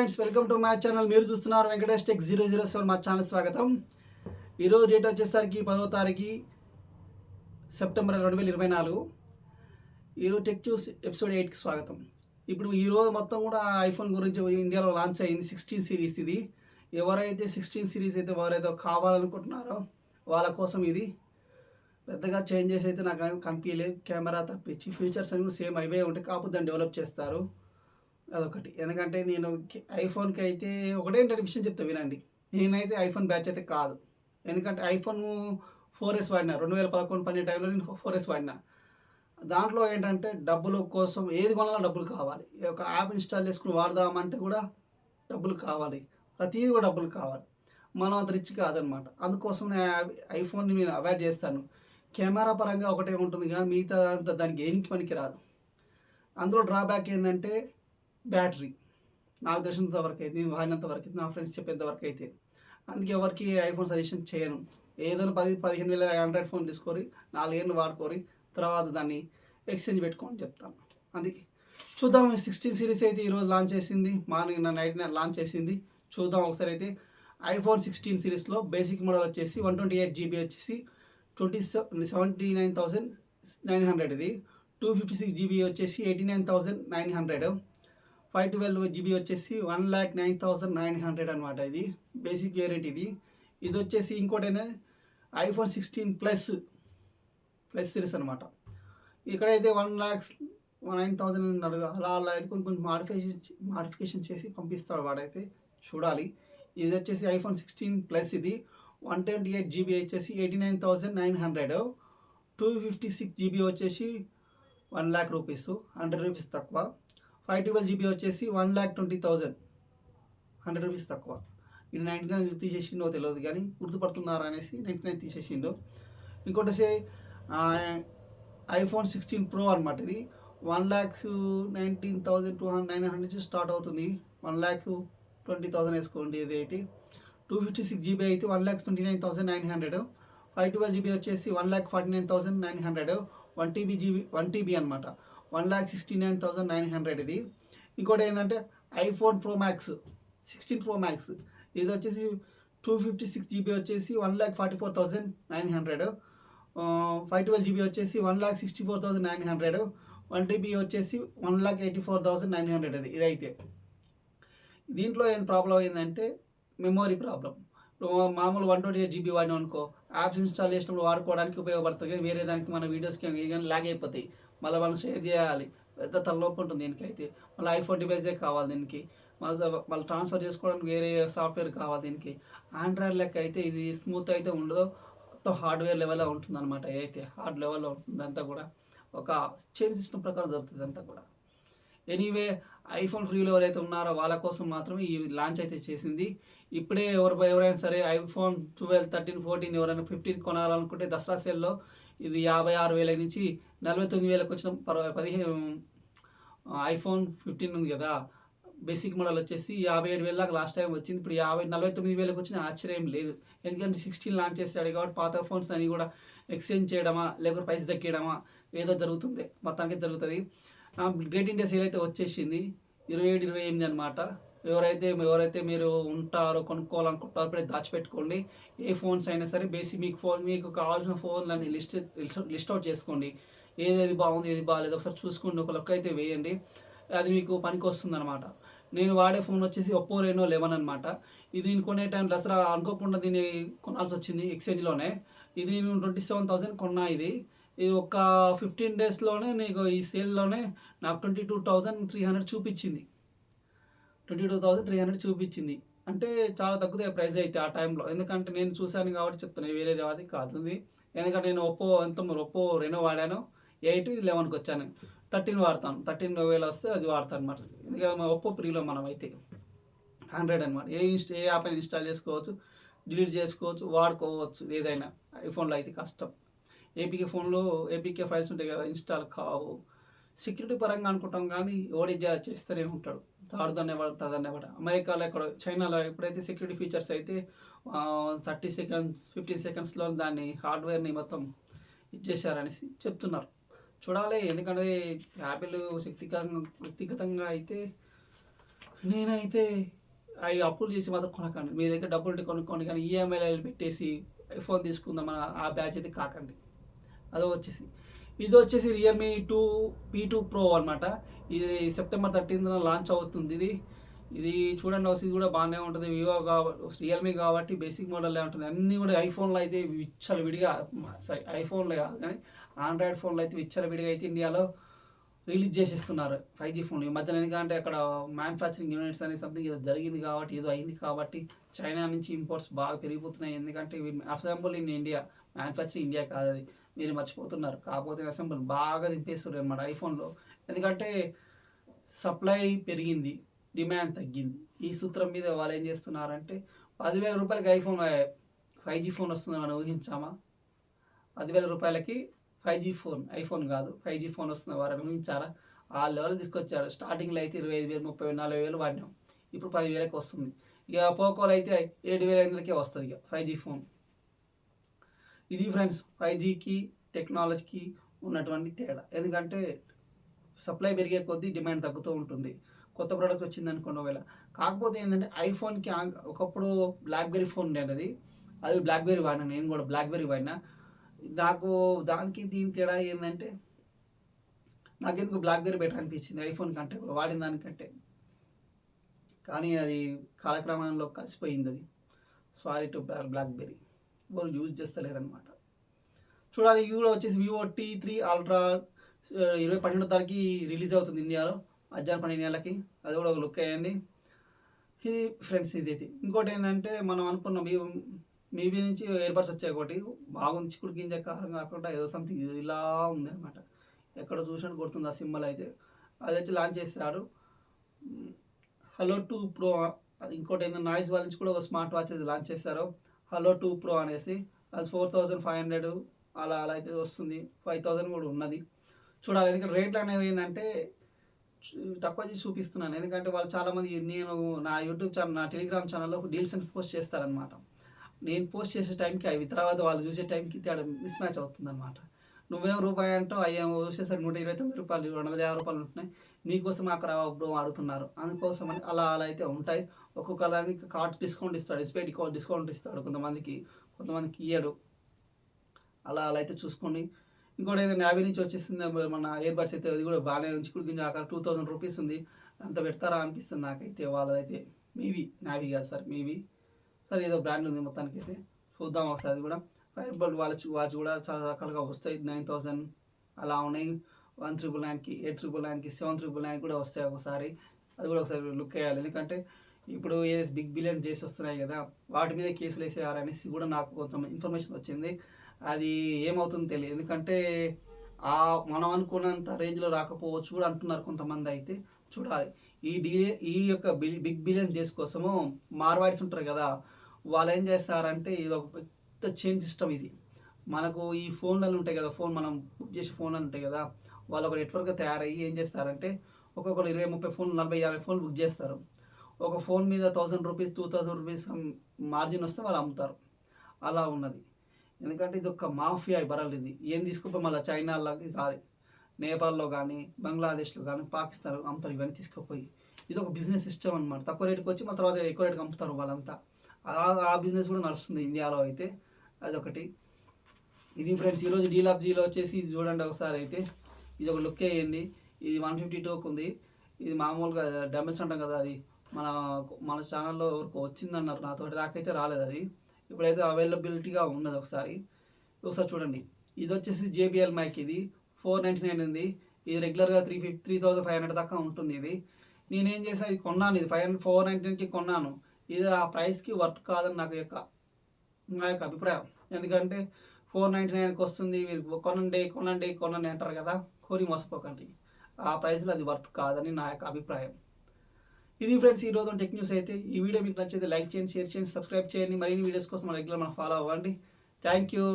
Friends, welcome to my channel. మీరు చూస్తున్నారు Venkatesh tech 007. మా ఛానల్ స్వాగతం. ఈరోజు డేట్ వచ్చేసరికి 10వ తారీఖు సెప్టెంబర్ 2024. ఈరోజు టెక్ న్యూస్ ఎపిసోడ్ 8కి స్వాగతం. ఇప్పుడు ఈరోజు మొత్తం కూడా ఐఫోన్ గురించి ఇండియాలో లాంచ్ అయింది 16 సిరీస్. ఇది ఎవరైతే 16 సిరీస్ అయితే ఎవరైతే కావాలనుకుంటున్నారో వాళ్ళ కోసం ఇది. పెద్దగా చేంజెస్ అయితే నాకు కనిపించలేదు. కెమెరా తప్పించి ఫీచర్స్ అన్ని సేమ్ అవే ఉంటాయి, కాకపోతే దాన్ని డెవలప్ చేస్తారు. అదొకటి. ఎందుకంటే నేను ఐఫోన్కి అయితే ఒకటేంటే విషయం చెప్తా వినండి. నేనైతే ఐఫోన్ బ్యాచ్ అయితే కాదు. ఎందుకంటే ఐఫోన్ 4S వాడినా, 2011-12 టైంలో నేను 4S వాడినా. దాంట్లో ఏంటంటే డబ్బుల కోసం ఏది కొనాలో డబ్బులు కావాలి. ఒక యాప్ ఇన్స్టాల్ చేసుకుని వాడదామంటే కూడా డబ్బులు కావాలి. ప్రతిదీ కూడా డబ్బులు కావాలి. మనం అంత రిచ్ కాదనమాట. అందుకోసం నేను ఐఫోన్ని నేను అవాయిడ్ చేస్తాను. కెమెరా పరంగా ఒకటే ఉంటుంది కానీ మిగతా అంతా దానికి దేనికి పనికి రాదు. అందులో డ్రాబ్యాక్ ఏంటంటే బ్యాటరీ. నాకు తెలిసినంత వరకు అయితే, నేను వాడినంత వరకు అయితే, నా ఫ్రెండ్స్ చెప్పేంత వరకు అయితే. అందుకే ఎవరికి ఐఫోన్ సజెషన్ చేయను. ఏదైనా 10-15 వేల ఆండ్రాయిడ్ ఫోన్ తీసుకొని 4 ఏళ్ళు వాడుకొని తర్వాత దాన్ని ఎక్స్చేంజ్ పెట్టుకొని చెప్తాను. అది చూద్దాం. 16 సిరీస్ అయితే ఈరోజు లాంచ్ చేసింది. మార్నింగ్ నైట్ లాంచ్ చేసింది. చూద్దాం ఒకసారి. అయితే ఐఫోన్ 16 సిరీస్లో బేసిక్ మోడల్ వచ్చేసి 128 GB వచ్చేసి 79,900. ఇది 256 GB వచ్చేసి 89,900. 512 GB వచ్చేసి 1,09,900 అనమాట. ఇది బేసిక్ వేరియంట్. ఇది వచ్చేసి ఇంకోటి ఏంటంటే ఐఫోన్ 16 ప్లస్ సిరీస్ అనమాట. ఇక్కడైతే 1,09,000 అడుగు అలా అయితే కొంచెం మాడిఫికేషన్ చేసి పంపిస్తాడు వాడైతే, చూడాలి. ఇది వచ్చేసి ఐఫోన్ 16 ప్లస్. ఇది 128 GB వచ్చేసి 89,900. 256 GB వచ్చేసి 1,00,000 రూపీస్, 100 రూపీస్ తక్కువ. 512 GB వచ్చేసి 1,20,000, 100 రూపీస్ తక్కువ. ఇది 99 తీసేసిండో తెలియదు కానీ గుర్తుపడుతున్నారు అనేసి 99 తీసేసిండో. ఇంకోటి వచ్చి ఐఫోన్ 16 Pro అనమాట. ఇది 1,19,900 నుంచి స్టార్ట్ అవుతుంది. 1,20,000 వేసుకోండి. ఇది అయితే 256 GB అయితే 1,29,900. 512 GB వచ్చేసి 1,49,900. 1 TB అనమాట. 1,69,900. ఇది ఇంకోటి ఏంటంటే iPhone pro max 16 Pro Max. ఇది వచ్చేసి 256 GB వచ్చేసి 1,44,900. 512 GB వచ్చేసి 1,64,900. 1 TB వచ్చేసి 1,84,900. ఇదైతే దీంట్లో ఏం ప్రాబ్లం ఏంటంటే మెమొరీ ప్రాబ్లం. మామూలు 128 GB వాడినాం అనుకో, యాప్స్ ఇన్స్టాల్ చేసినప్పుడు వాడుకోవడానికి ఉపయోగపడుతుంది. కానీ వేరే దానికి మన వీడియోస్కి కానీ ల్యాగ్ అయిపోతాయి. మళ్ళీ మనం షేర్ చేయాలి, పెద్ద తలనొప్పి ఉంటుంది దీనికైతే. మళ్ళీ ఐఫోన్ డివైజే కావాలి దీనికి. మళ్ళీ ట్రాన్స్ఫర్ చేసుకోవడానికి వేరే సాఫ్ట్వేర్ కావాలి దీనికి. ఆండ్రాయిడ్ లెక్క అయితే ఇది స్మూత్ అయితే ఉండదు, మొత్తం హార్డ్వేర్ లెవెల్లో ఉంటుంది అనమాట. ఏదైతే హార్డ్ లెవెల్లో ఉంటుంది అంతా కూడా ఒక చైన్ సిస్టమ్ ప్రకారం దొరుకుతుంది అంతా కూడా. ఎనీవే ఐఫోన్ ఫ్రీలో ఎవరైతే ఉన్నారో వాళ్ళ కోసం మాత్రమే ఈ లాంచ్ అయితే చేసింది. ఇప్పుడే ఎవరైనా సరే ఐఫోన్ 12, 13, 14 ఎవరైనా 15 కొనాలనుకుంటే దసరా సేల్లో ఇది 56,000 నుంచి 49,000 వచ్చిన 15 ఐఫోన్ 15 ఉంది కదా, బేసిక్ మోడల్ వచ్చేసి 57,000 దాకా లాస్ట్ టైం వచ్చింది. ఇప్పుడు 49,000 వచ్చిన ఆశ్చర్యం లేదు. ఎందుకంటే 16 లాంచ్ చేస్తాడు కాబట్టి పాత ఫోన్స్ అని కూడా ఎక్స్చేంజ్ చేయడమా లేకపోతే ప్రైస్ తగ్గడమా ఏదో జరుగుతుంది, మొత్తానికి జరుగుతుంది. గ్రేట్ ఇండియా సేల్ అయితే వచ్చేసింది 27-28 అనమాట. ఎవరైతే మీరు ఉంటారో కొనుక్కోవాలనుకుంటారో ఇప్పుడే దాచిపెట్టుకోండి. ఏ ఫోన్స్ అయినా సరే బేసిక్ మీకు కావాల్సిన ఫోన్లన్నీ లిస్ట్ అవుట్ చేసుకోండి. ఏది బాగుంది ఏది బాగాలేదు ఒకసారి చూసుకోండి. ఒక లెక్క అయితే వేయండి, అది మీకు పనికి వస్తుంది అనమాట. నేను వాడే ఫోన్ వచ్చేసి ఒప్పో Reno 11 అనమాట. ఇది నేను కొనే టైం దసరా అనుకోకుండా దీన్ని కొనాల్సి వచ్చింది ఎక్స్చేంజ్లోనే. ఇది నేను 27,000 కొన్నా. ఇది ఒక 15 డేస్లోనే నీకు ఈ సేల్లోనే నాకు 22,300 చూపించింది. 22,300 చూపించింది అంటే చాలా తగ్గుతాయి ప్రైస్ అయితే ఆ టైంలో. ఎందుకంటే నేను చూశాను కాబట్టి చెప్తున్నాను, వేరేది అది కాదు. ఎందుకంటే నేను ఒప్పో Reno వాడాను. 8 11కి వచ్చాను. 13 వాడతాను. 13,000 వస్తే అది వాడతాను అనమాట. ఎందుకంటే ఒప్పో ప్రీలో మనం అయితే 100 అనమాట. ఏ యాప్ అయినా ఇన్స్టాల్ చేసుకోవచ్చు, డిలీట్ చేసుకోవచ్చు, వాడుకోవచ్చు. ఏదైనా ఐఫోన్లో అయితే కష్టం. ఏపీకే ఫైల్స్ ఉంటాయి కదా, ఇన్స్టాల్ కావు. సెక్యూరిటీ పరంగా అనుకుంటాం కానీ ఓడి చేస్తూనే ఉంటాడు. తదన్నేవాడు అమెరికాలో ఎక్కడ చైనాలో ఎప్పుడైతే సెక్యూరిటీ ఫీచర్స్ అయితే 30 సెకండ్స్ 15 సెకండ్స్లో దాన్ని హార్డ్వేర్ని మొత్తం ఇచ్చేసారనేసి చెప్తున్నారు. చూడాలి. ఎందుకంటే యాపిల్ వ్యక్తిగతంగా అయితే నేనైతే అవి అప్పులు చేసి మాత్రం కొనకండి. మీ దగ్గర డబ్బులు ఉంటే కొనుక్కోండి, కానీ ఈఎంఐలు పెట్టేసి ఐఫోన్ తీసుకుందాం ఆ బ్యాచ్ అయితే కాకండి. అదో వచ్చేసి ఇది వచ్చేసి రియల్మీ P2 Pro అనమాట. ఇది సెప్టెంబర్ 13న లాంచ్ అవుతుంది. ఇది చూడండి, ఇది కూడా బాగానే ఉంటుంది. వివో రియల్మీ కాబట్టి బేసిక్ మోడల్లో ఉంటుంది. అన్నీ కూడా ఐఫోన్లో అయితే విచ్చల విడిగా, సారీ ఐఫోన్లో కాదు కానీ ఆండ్రాయిడ్ ఫోన్లో అయితే విచ్చల విడిగా అయితే ఇండియాలో రిలీజ్ చేసేస్తున్నారు 5G ఫోన్. ఈ మధ్యన ఎందుకంటే అక్కడ మ్యానుఫ్యాక్చరింగ్ యూనిట్స్ అనేది సంథింగ్ ఏదో జరిగింది కాబట్టి, ఏదో అయింది కాబట్టి చైనా నుంచి ఇంపోర్ట్స్ బాగా పెరిగిపోతున్నాయి. ఎందుకంటే assemble in India, manufacturing India కాదు అది, మీరు మర్చిపోతున్నారు. కాకపోతే అసెంబుల్ బాగా దింపేస్తారు అనమాట ఐఫోన్లో. ఎందుకంటే సప్లై పెరిగింది, డిమాండ్ తగ్గింది. ఈ సూత్రం మీద వాళ్ళు ఏం చేస్తున్నారంటే 10,000 రూపాయలకి ఐఫోన్ 5G ఫోన్ వస్తుందని మనం ఊహించామా? 10,000 రూపాయలకి 5G ఫోన్, ఐఫోన్ కాదు 5G ఫోన్ వస్తుంది వారు ఊహించారా? ఆ లెవెల్ తీసుకొచ్చాడు. స్టార్టింగ్లో అయితే 25,000, 30,000, 40,000 వాడినాం. ఇప్పుడు 10,000కి వస్తుంది. ఇక పోకోలో అయితే 7,500కే వస్తుంది ఇక 5G ఫోన్. ఇది ఫ్రెండ్స్ 5Gకి టెక్నాలజీకి ఉన్నటువంటి తేడా. ఎందుకంటే సప్లై పెరిగే కొద్దీ డిమాండ్ తగ్గుతూ ఉంటుంది. కొత్త ప్రోడక్ట్ వచ్చింది అనుకోండి ఒకవేళ. కాకపోతే ఏంటంటే ఐఫోన్కి ఒకప్పుడు బ్లాక్బెర్రీ ఫోన్ ఉండేది. అది బ్లాక్బెర్రీ వాడినా, నేను కూడా బ్లాక్బెర్రీ వాడినా. నాకు దానికి దీని తేడా ఏంటంటే నాకెందుకు బ్లాక్బెర్రీ బెటర్ అనిపించింది ఐఫోన్ కంటే, వాడిన దానికంటే. కానీ అది కాలక్రమంలో కలిసిపోయింది. అది సారీ టు బ్లాక్బెర్రీ, ఎవరు యూజ్ చేస్తలేరు అనమాట. చూడాలి. ఇది కూడా వచ్చేసి వివో T3 అల్ట్రా 12వ తారీఖు రిలీజ్ అవుతుంది ఇండియాలో, మధ్యాహ్నం 12 గంటలకి. అది కూడా ఒక లుక్ వేయండి. ఇది ఫ్రెండ్స్ ఇదైతే. ఇంకోటి ఏంటంటే మనం అనుకున్న మీబీ నుంచి ఇయర్బడ్స్ వచ్చాయి. ఒకటి బాగుంది, చిక్కుడు గింజ కారం కాకుండా ఏదో సంథింగ్ ఇలా ఉంది అనమాట. ఎక్కడ చూసినట్టు గుర్తుంది ఆ సింబల్ అయితే. అది వచ్చి లాంచ్ చేశాడు. Hello 2 Pro. ఇంకోటి ఏంటంటే నాయిస్ వాళ్ళ నుంచి కూడా ఒక స్మార్ట్ వాచ్ అది లాంచ్ చేశారు, Hello 2 Pro అనేసి. అది 4,500 అలా అయితే వస్తుంది. 5,000 కూడా ఉన్నది. చూడాలి. ఎందుకంటే రేట్లు అనేవి ఏంటంటే తక్కువ చేసి చూపిస్తున్నాను. ఎందుకంటే వాళ్ళు చాలామంది, నేను నా యూట్యూబ్ ఛానల్, నా టెలిగ్రామ్ ఛానల్లో డీల్స్ అని పోస్ట్ చేస్తారనమాట. నేను పోస్ట్ చేసే టైంకి అవి, తర్వాత వాళ్ళు చూసే టైంకి తేడా మిస్ మ్యాచ్ అవుతుంది అనమాట. నువ్వేం రూపాయి అంటావు, అయ్యేమో చూసేసరికి 129 రూపాయలు, 250 రూపాయలు ఉంటున్నాయి. నీకోసం అక్కడ బ్రో అడుగుతున్నారు. అందుకోసం అని అలా అయితే ఉంటాయి. ఒక్కొక్క దానికి కార్డ్ డిస్కౌంట్ ఇస్తాడు, ఎస్బీఐ డిస్కౌంట్ ఇస్తాడు కొంతమందికి ఇయ్యడు. అలా అయితే చూసుకోండి. ఇంకోటి ఏదైనా నావీ నుంచి వచ్చేసింది మన ఇయర్బడ్స్ అయితే, అది కూడా బాగానే చిక్కుడు గింజ ఆకార 2,000 రూపీస్ ఉంది. అంత పెడతారా అనిపిస్తుంది నాకైతే. వాళ్ళదైతే మేబీ నావీ కాదు సార్, మేబీ సార్ ఏదో బ్రాండ్ ఉంది మొత్తానికి అయితే. చూద్దాం ఒకసారి. అది కూడా ఫైర్బోల్ట్ వాచ్ కూడా చాలా రకాలుగా వస్తాయి. 9,000 అలా ఉన్నాయి. 1,999కి, 8,999కి, 7,999 కూడా వస్తాయి ఒకసారి. అది కూడా ఒకసారి లుక్ వేయాలి. ఎందుకంటే ఇప్పుడు ఏ బిగ్ బిలియన్ చేసి వస్తున్నాయి కదా, వాటి మీద కేసులు వేసేయారనేసి కూడా నాకు కొంచెం ఇన్ఫర్మేషన్ వచ్చింది. అది ఏమవుతుందో తెలియదు. ఎందుకంటే మనం అనుకున్నంత రేంజ్లో రాకపోవచ్చు కూడా అంటున్నారు కొంతమంది అయితే. చూడాలి. ఈ యొక్క బిగ్ బిలియన్ డేస్ కోసము మార్వాయిడ్స్ ఉంటారు కదా, వాళ్ళు ఏం చేస్తారంటే ఇది ఒక పెద్ద చైన్ సిస్టమ్. ఇది మనకు ఈ ఫోన్లలో ఉంటాయి కదా, మనం బుక్ చేసే ఫోన్లు ఉంటాయి కదా, వాళ్ళు ఒక నెట్వర్క్గా తయారయ్యి ఏం చేస్తారంటే ఒక్కొక్కరు 20, 30 ఫోన్లు, 40, 50 ఫోన్లు బుక్ చేస్తారు. ఒక ఫోన్ మీద 1,000 రూపీస్, 2,000 రూపీస్ మార్జిన్ వస్తే వాళ్ళు అమ్ముతారు. అలా ఉన్నది. ఎందుకంటే ఇది ఒక మాఫియా బరల్. ఇది ఏం తీసుకుపోయి మళ్ళీ చైనాలో కాదు, నేపాల్లో కానీ, బంగ్లాదేశ్లో కానీ, పాకిస్తాన్లో అమ్ముతారు. ఇవన్నీ తీసుకుపోయి ఇది ఒక బిజినెస్ సిస్టమ్ అనమాట. తక్కువ రేటుకి వచ్చి మన తర్వాత ఎక్కువ రేటుకి అమ్ముతారు వాళ్ళంతా. ఆ బిజినెస్ కూడా నడుస్తుంది ఇండియాలో అయితే. అదొకటి. ఇది ఫ్రెండ్స్ ఈరోజు డీల్ ఆఫ్ జీలో వచ్చేసి ఇది చూడండి ఒకసారి అయితే. ఇది ఒక లుక్ వేయండి. ఇది 152 ఉంది. ఇది మామూలుగా డంబెల్స్ అంటాం కదా, అది మన ఛానల్లో ఎవరికి వచ్చిందన్నారు, నాతో నాకైతే రాలేదు. అది ఇప్పుడైతే అవైలబిలిటీగా ఉన్నది. ఒకసారి చూడండి. ఇది వచ్చేసి JBL మైక్. ఇది 499 ఉంది. ఇది రెగ్యులర్గా 3,500 దాకా ఉంటుంది. ఇది నేనేం చేసాను, ఇది కొన్నాను. ఇది 499కి కొన్నాను. ఇది ఆ ప్రైస్కి వర్త్ కాదని నా యొక్క అభిప్రాయం. ఎందుకంటే 499కి వస్తుంది, మీరు కొనండి అంటారు కదా, కొని మోసపోకండి. ఆ ప్రైస్లో అది వర్త్ కాదని నా యొక్క అభిప్రాయం. ఇది ఫ్రెండ్స్ ఈరోజు టెక్ న్యూస్ అయితే. ఈ వీడియో మీకు నచ్చితే లైక్ చేయండి, షేర్ చేయండి, సబ్స్క్రైబ్ చేయండి. మరిన్ని వీడియోస్ కోసం రెగ్యులర్ మనం ఫాలో అవ్వండి. Thank you.